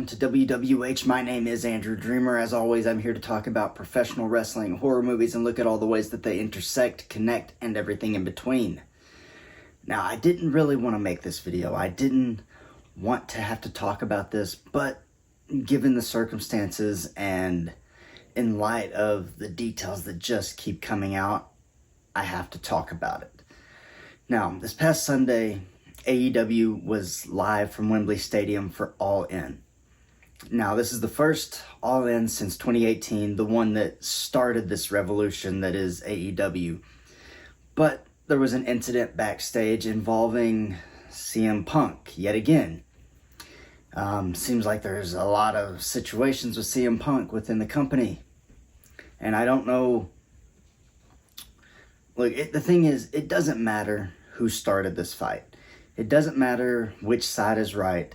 welcome to WWH. My name is Andrew Dreamer. As always, I'm here to talk about professional wrestling, horror movies, and look at all the ways that they intersect, connect, and everything in between. Now, I didn't really want to make this video. I didn't want to have to talk about this, but given the circumstances and in light of the details that just keep coming out, I have to talk about it. Now, this past Sunday, AEW was live from Wembley Stadium for All In. Now, this is the first All In since 2018, the one that started this revolution that is AEW. But there was an incident backstage involving CM Punk, yet again. Seems like there's a lot of situations with CM Punk within the company. And I don't know. Look, the thing is, it doesn't matter who started this fight. It doesn't matter which side is right.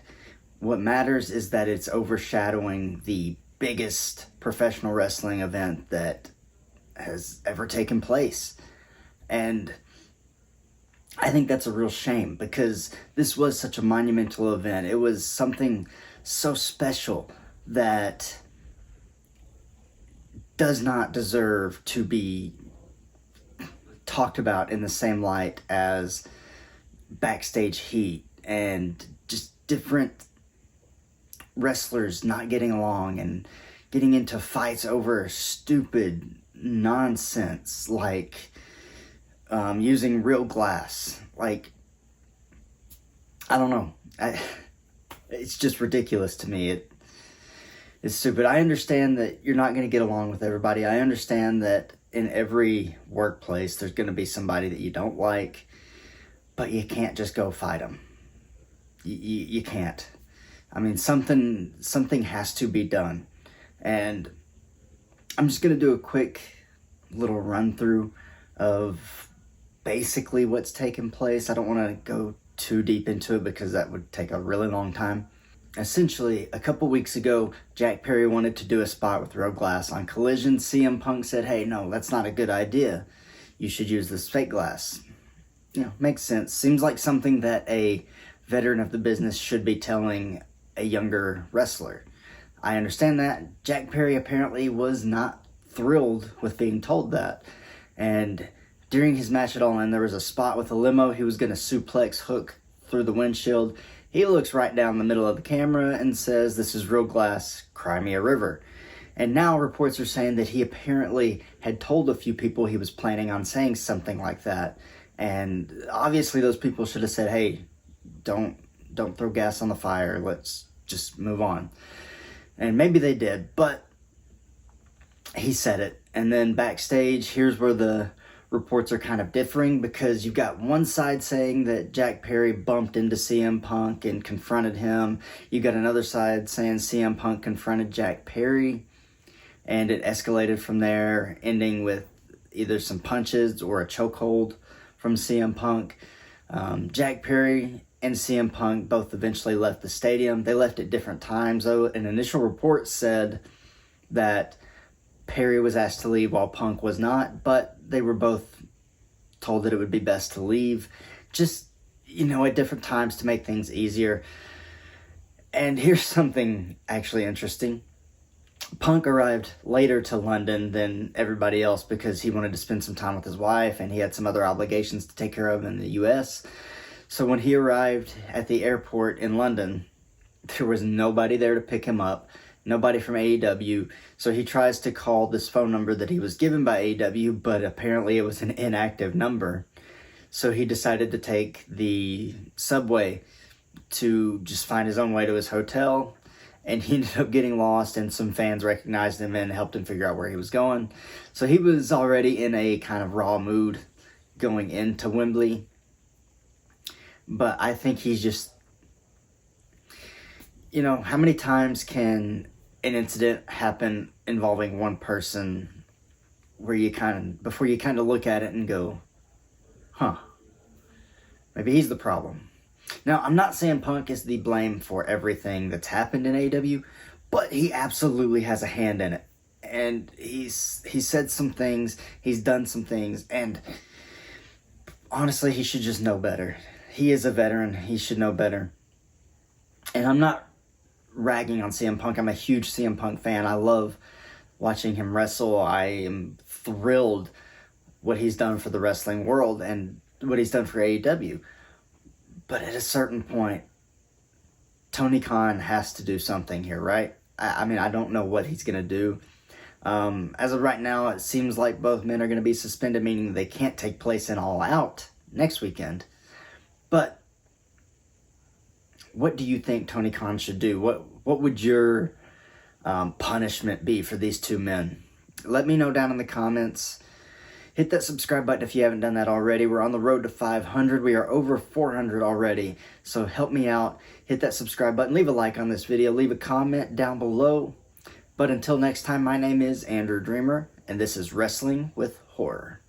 What matters is that it's overshadowing the biggest professional wrestling event that has ever taken place. And I think that's a real shame because this was such a monumental event. It was something so special that does not deserve to be talked about in the same light as backstage heat and just different wrestlers not getting along and getting into fights over stupid nonsense like using real glass. Like, I don't know. It's just ridiculous to me. It's stupid. I understand that you're not going to get along with everybody. I understand that in every workplace there's going to be somebody that you don't like, but you can't just go fight them. You can't. I mean, something has to be done. And I'm just going to do a quick little run through of basically what's taken place. I don't want to go too deep into it because that would take a really long time. Essentially, a couple weeks ago, Jack Perry wanted to do a spot with real glass on Collision. CM Punk said, hey, no, that's not a good idea. You should use this fake glass. You know, makes sense. Seems like something that a veteran of the business should be telling a younger wrestler. I understand that. Jack Perry apparently was not thrilled with being told that. And during his match at All In, there was a spot with a limo. He was going to suplex hook through the windshield. He looks right down the middle of the camera and says, this is real glass, cry me a river. And now reports are saying that he apparently had told a few people he was planning on saying something like that. And obviously those people should have said, hey, don't throw gas on the fire. Let's just move on. And maybe they did, but he said it. And then backstage, here's where the reports are kind of differing because you've got one side saying that Jack Perry bumped into CM Punk and confronted him. You got another side saying CM Punk confronted Jack Perry and it escalated from there, ending with either some punches or a chokehold from CM Punk. Jack Perry and CM Punk both eventually left the stadium. They left at different times, though. An initial report said that Perry was asked to leave while Punk was not, but they were both told that it would be best to leave. Just, at different times to make things easier. And here's something actually interesting. Punk arrived later to London than everybody else because he wanted to spend some time with his wife and he had some other obligations to take care of in the US. So when he arrived at the airport in London, there was nobody there to pick him up, nobody from AEW. So he tries to call this phone number that he was given by AEW, but apparently it was an inactive number. So he decided to take the subway to just find his own way to his hotel. And he ended up getting lost, and some fans recognized him and helped him figure out where he was going. So he was already in a kind of raw mood going into Wembley. But I think he's just, how many times can an incident happen involving one person where before you kind of look at it and go, maybe he's the problem. Now, I'm not saying Punk is the blame for everything that's happened in AEW, but he absolutely has a hand in it. And he's said some things, he's done some things, and honestly, he should just know better. He is a veteran, he should know better. And I'm not ragging on CM Punk. I'm a huge CM Punk fan. I love watching him wrestle. I am thrilled what he's done for the wrestling world and what he's done for AEW. But at a certain point, Tony Khan has to do something here, right? I mean, I don't know what he's going to do. As of right now, it seems like both men are going to be suspended, meaning they can't take place in All Out next weekend. But what do you think Tony Khan should do? What would your punishment be for these two men? Let me know down in the comments. Hit that subscribe button if you haven't done that already. We're on the road to 500. We are over 400 already. So help me out. Hit that subscribe button. Leave a like on this video. Leave a comment down below. But until next time, my name is Andrew Dreamer, and this is Wrestling with Horror.